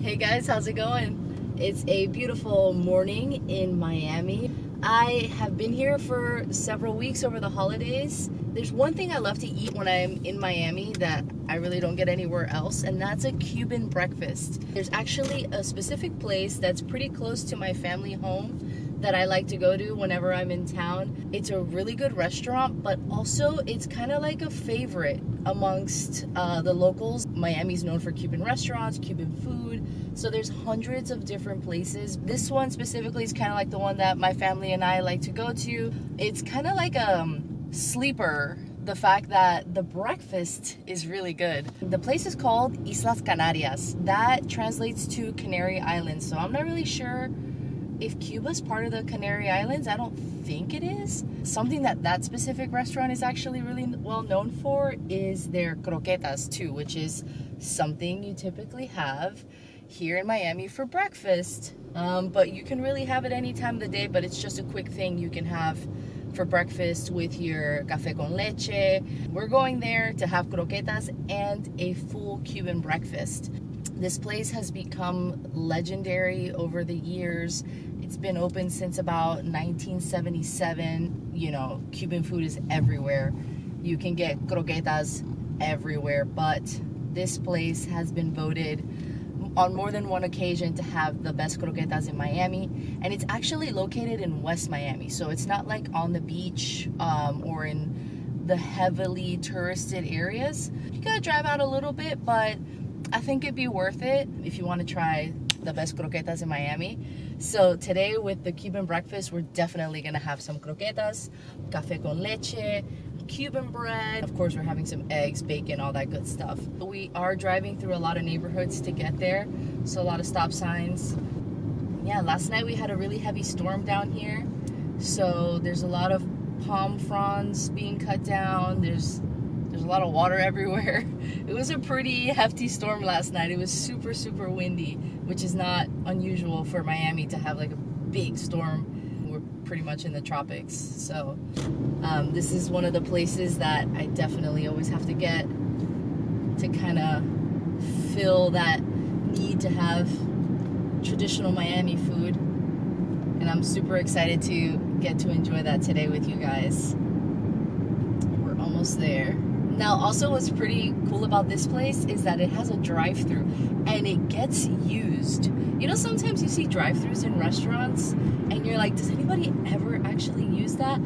Hey guys, how's it going? It's a beautiful morning in Miami. I have been here for several weeks over the holidays. There's one thing I love to eat when I'm in Miami that I really don't get anywhere else, and that's a Cuban breakfast. There's actually a specific place that's pretty close to my family home that I like to go to whenever I'm in town. It's a really good restaurant, but also it's kind of like a favorite amongst the locals. Miami's known for Cuban restaurants, Cuban food, so there's hundreds of different places. This one specifically is kind of like the one that my family and I like to go to. It's kind of like a sleeper, the fact that the breakfast is really good. The place is called Islas Canarias. That translates to Canary Islands, so I'm not really sure if Cuba's part of the Canary Islands. I don't think it is. Something that specific restaurant is actually really well known for is their croquettas too, which is something you typically have here in Miami for breakfast. But you can really have it any time of the day, but it's just a quick thing you can have for breakfast with your café con leche. We're going there to have croquetas and a full Cuban breakfast. This place has become legendary over the years. It's been open since about 1977. You know, Cuban food is everywhere. You can get croquetas everywhere, but this place has been voted on more than one occasion to have the best croquetas in Miami, and it's actually located in West Miami, so it's not like on the beach or in the heavily touristed areas. You gotta drive out a little bit, but I think it'd be worth it if you want to try the best croquetas in Miami. So today with the Cuban breakfast, we're definitely gonna have some croquetas, café con leche, Cuban bread. Of course, we're having some eggs, bacon, all that good stuff. We are driving through a lot of neighborhoods to get there, so a lot of stop signs. Yeah, last night we had a really heavy storm down here, so there's a lot of palm fronds being cut down. There's a lot of water everywhere. It was a pretty hefty storm last night. It was super, super windy, which is not unusual for Miami to have like a big storm. We're pretty much in the tropics. So this is one of the places that I definitely always have to get to kind of fill that need to have traditional Miami food. And I'm super excited to get to enjoy that today with you guys. We're almost there. Now, also what's pretty cool about this place is that it has a drive-thru and it gets used. You know, sometimes you see drive-thrus in restaurants and you're like, does anybody ever actually use that?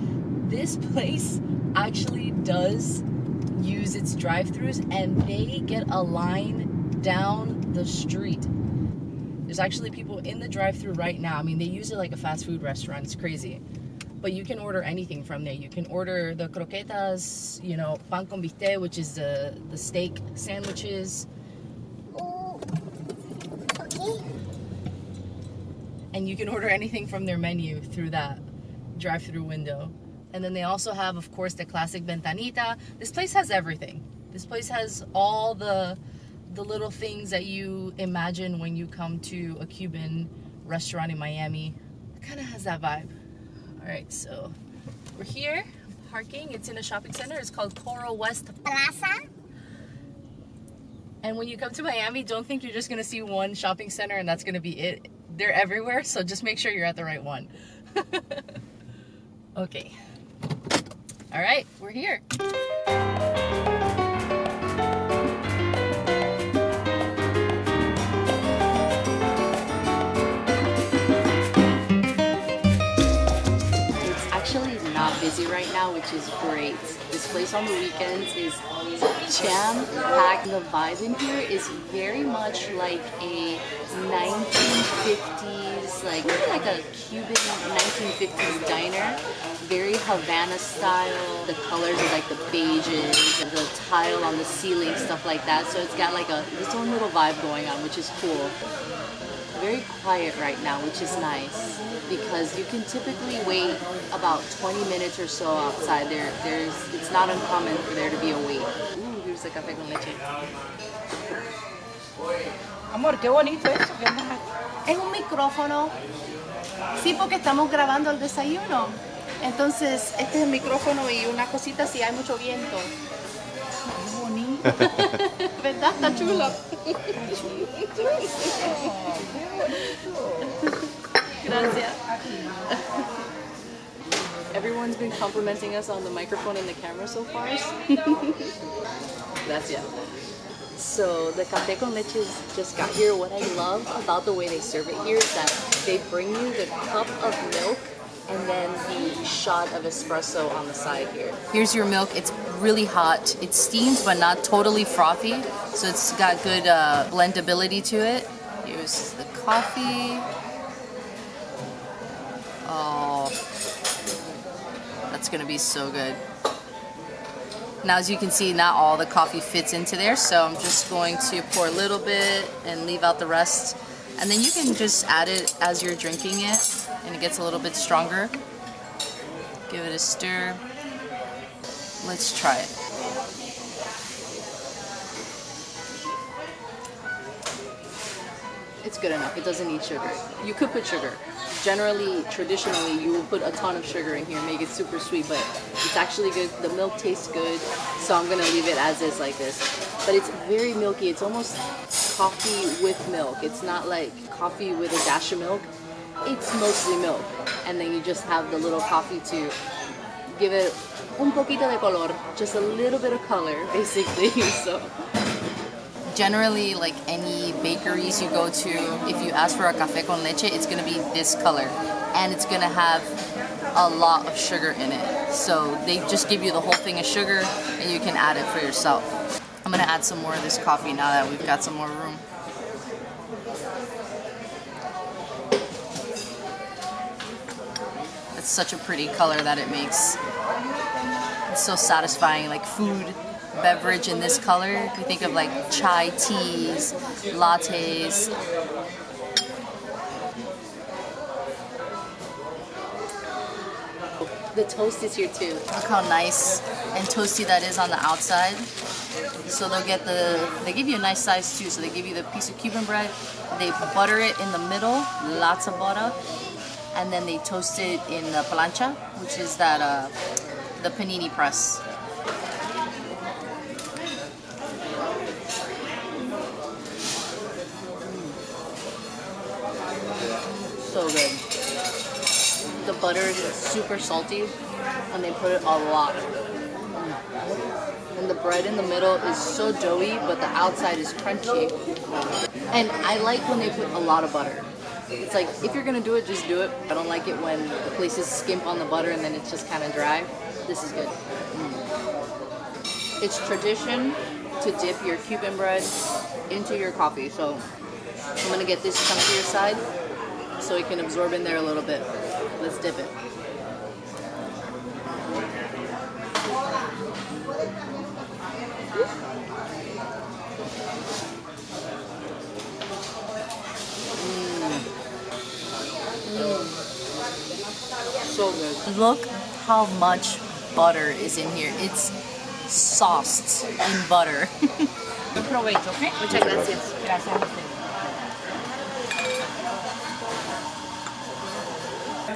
This place actually does use its drive-thrus, and they get a line down the street. There's actually people in the drive-thru right now. I mean, they use it like a fast food restaurant. It's crazy. But you can order anything from there. You can order the croquetas, you know, pan con bistec, which is the steak sandwiches. Oh, okay. And you can order anything from their menu through that drive-through window. And then they also have, of course, the classic ventanita. This place has everything. This place has all the little things that you imagine when you come to a Cuban restaurant in Miami. It kind of has that vibe. All right, so we're here, parking. It's in a shopping center. It's called Croa West Plaza. And when you come to Miami, don't think you're just gonna see one shopping center and that's gonna be it. They're everywhere, so just make sure you're at the right one. Okay. All right, we're here. Busy right now, which is great. This place on the weekends is jam-packed. The vibe in here is very much like a 1950s, maybe like a Cuban 1950s diner. Very Havana style. The colors are like the beiges, the tile on the ceiling, stuff like that. So it's got like its own little vibe going on, which is cool. Very quiet right now, which is nice because you can typically wait about 20 minutes or so outside. It's not uncommon for there to be a wait. Ooh, here's the café con leche. Amor, qué bonito eso. Es un micrófono. Sí, porque estamos grabando el desayuno. Entonces, este es el micrófono y una cosita si hay mucho viento. Qué bonito. Ventanita chula. Gracias. Everyone's been complimenting us on the microphone and the camera so far. Gracias. So the café con leche just got here. What I love about the way they serve it here is that they bring you the cup of milk and then the shot of espresso on the side here. Here's your milk. It's really hot. It's steamed but not totally frothy, so it's got good blendability to it. Here's the coffee. Oh, that's gonna be so good. Now, as you can see, not all the coffee fits into there, so I'm just going to pour a little bit and leave out the rest. And then you can just add it as you're drinking it, and it gets a little bit stronger. Give it a stir. Let's try it. It's good enough. It doesn't need sugar. You could put sugar. Generally, traditionally, you will put a ton of sugar in here, make it super sweet, but it's actually good. The milk tastes good, so I'm gonna leave it as is like this. But it's very milky. It's almost coffee with milk. It's not like coffee with a dash of milk. It's mostly milk, and then you just have the little coffee to give it un poquito de color, just a little bit of color, basically. So. Generally, like any bakeries you go to, if you ask for a café con leche, it's gonna be this color, and it's gonna have a lot of sugar in it. So they just give you the whole thing of sugar, and you can add it for yourself. I'm gonna add some more of this coffee now that we've got some more room. It's such a pretty color that it makes. It's so satisfying, like food. Beverage in this color. If you think of like chai teas, lattes. The toast is here too. Look how nice and toasty that is on the outside. So they give you a nice size too. So they give you the piece of Cuban bread, they butter it in the middle, lots of butter, and then they toast it in the plancha, which is that the panini press. So good. The butter is super salty, and they put it a lot. And the bread in the middle is so doughy, but the outside is crunchy. And I like when they put a lot of butter. It's like, if you're gonna do it, just do it. I don't like it when the places skimp on the butter and then it's just kind of dry. This is good. It's tradition to dip your Cuban bread into your coffee. So I'm gonna get this chunkier side so it can absorb in there a little bit. Let's dip it. So good. Look how much butter is in here. It's sauced in butter. Provecho, ¿ok? Muchas gracias. Gracias a usted.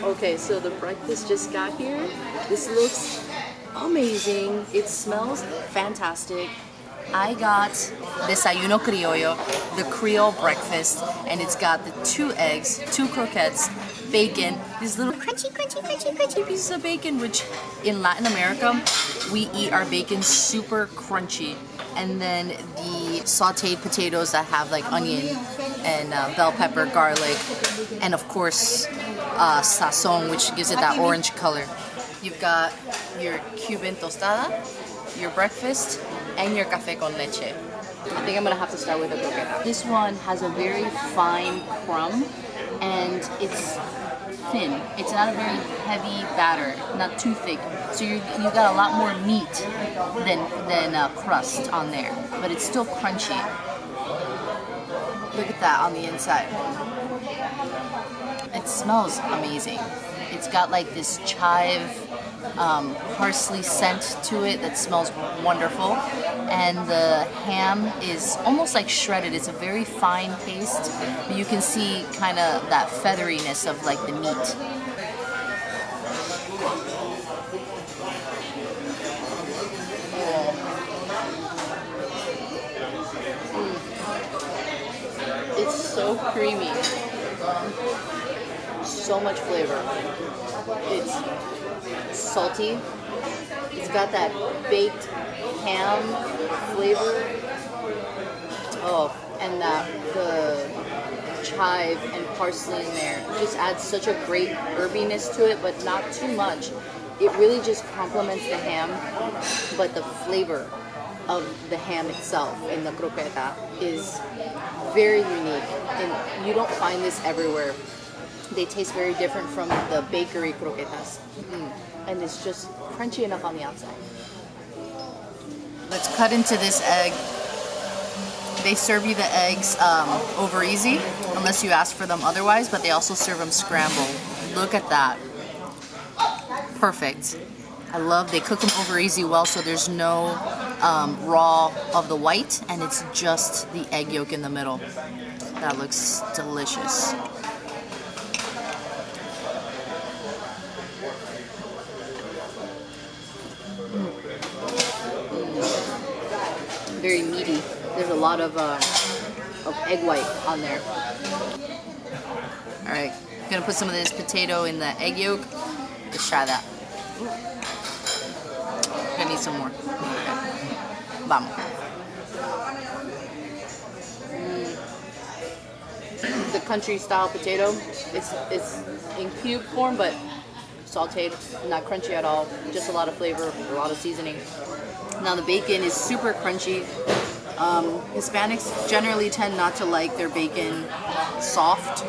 Okay, so the breakfast just got here. This looks amazing. It smells fantastic. I got desayuno criollo, the Creole breakfast, and it's got the 2 eggs, 2 croquettes, bacon, these little crunchy pieces of bacon, which in Latin America, we eat our bacon super crunchy. And then the sauteed potatoes that have like onion and bell pepper, garlic, and of course sazon, which gives it that orange color. You've got your Cuban tostada, your breakfast, and your café con leche. I think I'm gonna have to start with the croqueta. This one has a very fine crumb, and it's thin. It's not a very heavy batter, not too thick. So you got a lot more meat than crust on there, but it's still crunchy. Look at that on the inside. It smells amazing. It's got like this chive parsley scent to it that smells wonderful, and the ham is almost like shredded. It's a very fine paste, but you can see kind of that featheriness of like the meat. so creamy. So much flavor. It's salty. It's got that baked ham flavor. Oh, and the chive and parsley in there just adds such a great herbiness to it, but not too much. It really just complements the ham, but the flavor of the ham itself in the croqueta is very unique, and you don't find this everywhere. They taste very different from the bakery croquetas, and it's just crunchy enough on the outside. Let's cut into this egg. They serve you the eggs over easy, unless you ask for them otherwise, but they also serve them scrambled. Look at that. Perfect. I love, they cook them over easy well, so there's no raw of the white, and it's just the egg yolk in the middle. That looks delicious. Very meaty. There's a lot of egg white on there. All right, gonna put some of this potato in the egg yolk. Let's try that. Gonna need some more. Okay. Vamos. The country style potato. It's in cube form, but sauteed, not crunchy at all. Just a lot of flavor, a lot of seasoning. Now the bacon is super crunchy. Hispanics generally tend not to like their bacon soft.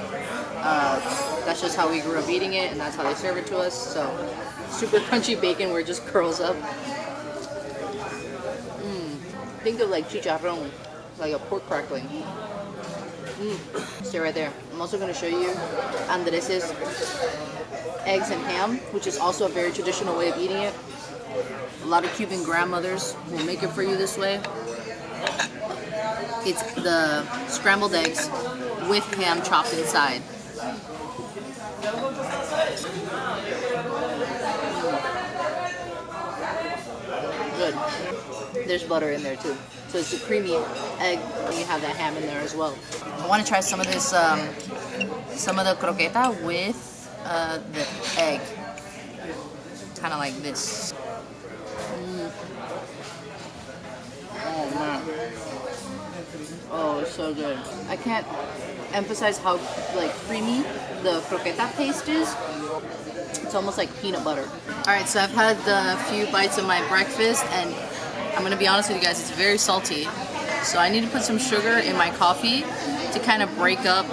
That's just how we grew up eating it, and that's how they serve it to us. So super crunchy bacon where it just curls up. Think of like chicharrón, like a pork crackling. Stay right there. I'm also going to show you Andres's eggs and ham, which is also a very traditional way of eating it. A lot of Cuban grandmothers will make it for you this way. It's the scrambled eggs with ham chopped inside. Good. There's butter in there too. So it's a creamy egg, and you have that ham in there as well. I want to try some of this, some of the croqueta with the egg. Kind of like this. Oh man. Oh, it's so good. I can't emphasize how like creamy the croqueta paste is. It's almost like peanut butter. Alright, so I've had a few bites of my breakfast, and I'm gonna be honest with you guys, it's very salty. So I need to put some sugar in my coffee to kind of break up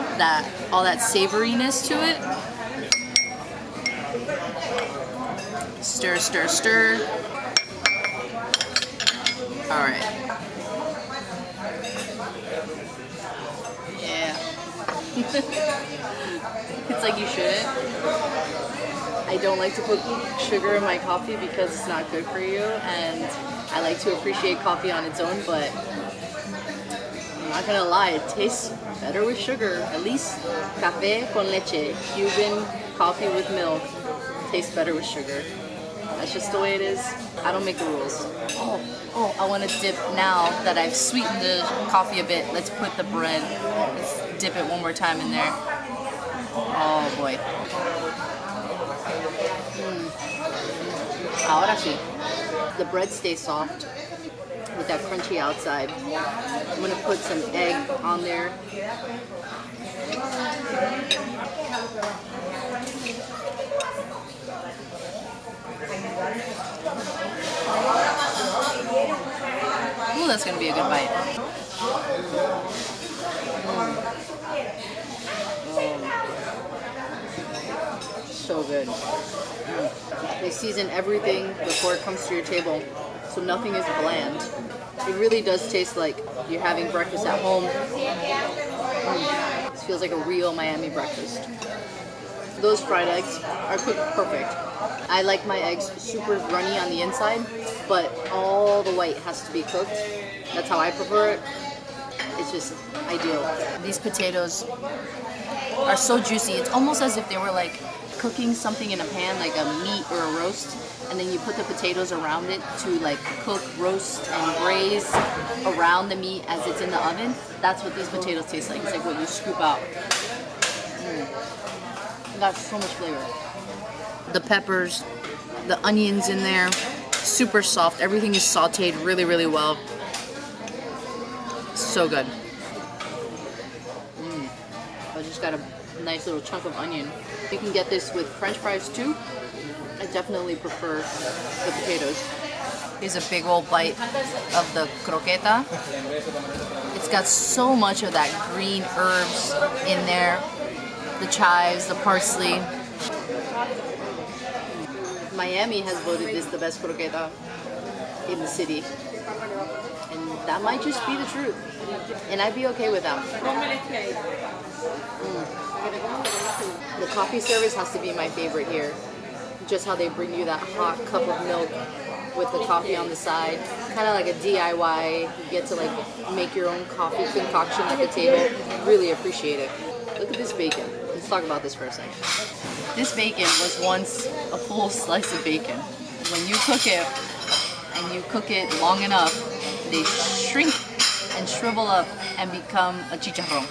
all that savoriness to it. Stir, stir, stir. Alright. Yeah. It's like you shouldn't. I don't like to put sugar in my coffee because it's not good for you, and I like to appreciate coffee on its own, but I'm not gonna lie, it tastes better with sugar. At least café con leche, Cuban coffee with milk, tastes better with sugar. That's just the way it is. I don't make the rules. Oh, I want to dip now that I've sweetened the coffee a bit. Let's put the bread. Let's dip it one more time in there. Oh boy. Ahora sí. The bread stays soft with that crunchy outside. I'm going to put some egg on there. Ooh, that's going to be a good bite. So good. They season everything before it comes to your table, so nothing is bland. It really does taste like you're having breakfast at home. This feels like a real Miami breakfast. Those fried eggs are cooked perfect. I like my eggs super runny on the inside, but all the white has to be cooked. That's how I prefer it. It's just ideal. These potatoes are so juicy. It's almost as if they were like cooking something in a pan, like a meat or a roast. and then you put the potatoes around it to like cook, roast, and braise around the meat as it's in the oven. That's what these potatoes taste like. It's like what you scoop out. Got so much flavor. The peppers, the onions in there, super soft. Everything is sauteed really, really well. So good. I just got a nice little chunk of onion. You can get this with French fries too. I definitely prefer the potatoes. Here's a big old bite of the croqueta. It's got so much of that green herbs in there. The chives, the parsley. Miami has voted this the best croqueta in the city. And that might just be the truth. And I'd be okay with that. The coffee service has to be my favorite here. Just how they bring you that hot cup of milk with the coffee on the side. Kind of like a DIY. You get to like make your own coffee concoction at the table. Really appreciate it. Look at this bacon. Let's talk about this for a second. This bacon was once a full slice of bacon. When you cook it, and you cook it long enough, they shrink and shrivel up and become a chicharrón.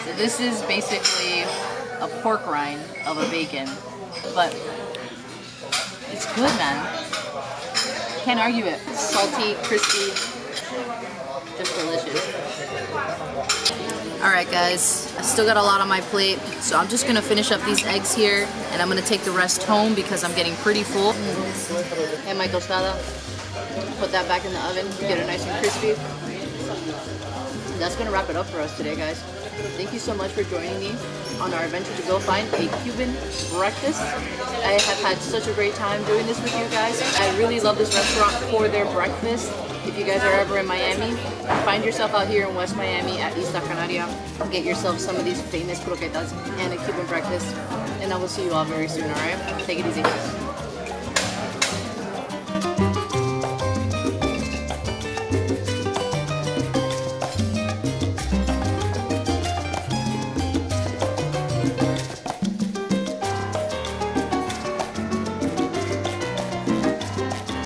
So this is basically a pork rind of a bacon, but it's good, man. Can't argue it. Salty, crispy, just delicious. Alright guys, I still got a lot on my plate, so I'm just gonna finish up these eggs here and I'm gonna take the rest home because I'm getting pretty full. And my tostada, put that back in the oven, get it nice and crispy. And that's gonna wrap it up for us today, guys. Thank you so much for joining me on our adventure to go find a Cuban breakfast. I have had such a great time doing this with you guys. I really love this restaurant for their breakfast. If you guys are ever in Miami, find yourself out here in West Miami at Islas Canarias. Get yourself some of these famous croquetas and a Cuban breakfast. And I will see you all very soon, alright? Take it easy.